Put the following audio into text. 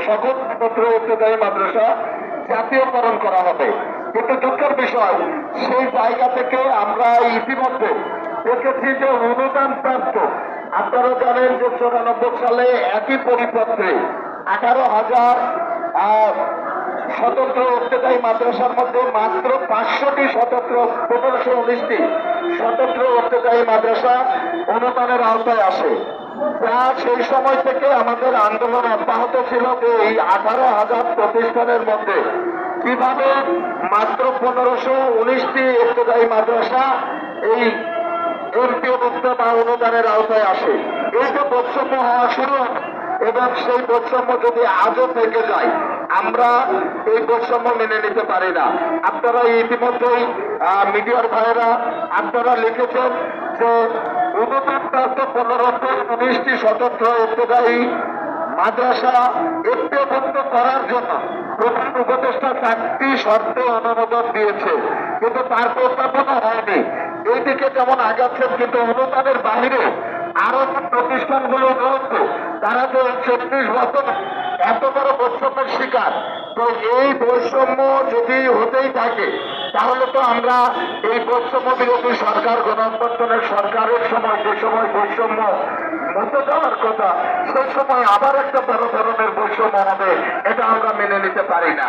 সকল স্বতন্ত্র ইবতেদায়ী মাদ্রাসা জাতীয়করণ করা হবে। কিন্তু দুঃখের বিষয়, সেই জায়গা থেকে আমরা ইতিমধ্যে দেখেছি যে অনুদান প্রাপ্ত, আপনারা জানেন যে 94 সালে একই পরিপত্রে 18,000 স্বতন্ত্র ইবতেদায়ী মাদ্রাসার মধ্যে মাত্র 500টি স্বতন্ত্র 1519টি স্বতন্ত্র ইবতেদায়ী মাদ্রাসা অনুদানের আওতায় আসে। যা সেই সময় থেকে আমাদের আন্দোলন অব্যাহত ছিল যে এই 18,000 প্রতিষ্ঠানের মধ্যে কিভাবে মাত্র 1519টি ইবতেদায়ী মাদ্রাসা এই এমপিওভুক্ত বা অনুদানের আওতায় আসে। এই যে বৈষম্য হওয়া শুরু, এবং সেই বৈষম্য যদি আজও থেকে যায়, আমরা এই বৈষম্য মেনে নিতে পারি না। আপনারা ইতিমধ্যেই মিডিয়ার ভাইয়েরা আপনারা লিখেছেন যে অনুদানপ্রাপ্ত 1519টি স্বতন্ত্র ইবতেদায়ী মাদ্রাসা এমপিওভুক্ত করার জন্য প্রধান উপদেষ্টা 4টি শর্তে অনুমোদন দিয়েছে, কিন্তু তার প্রস্তাবনা হয়নি। এই দিকে যেমন আগাচ্ছেন, কিন্তু অনুদানের বাহিরে আরো যে প্রতিষ্ঠানগুলো রয়েছে তারা যে 34 বছর এত বড় বৈষম্যের শিকার, তো এই বৈষম্য যদি হতেই থাকে তাহলে তো আমরা এই বৈষম্য বিরোধী সরকার, গণঅভ্যুত্থানের সরকারের সময় যে সময় বৈষম্য মুছে যাওয়ার কথা, সেই সময় আবার একটা বড় ধরনের বৈষম্য হবে, এটা আমরা মেনে নিতে পারি না।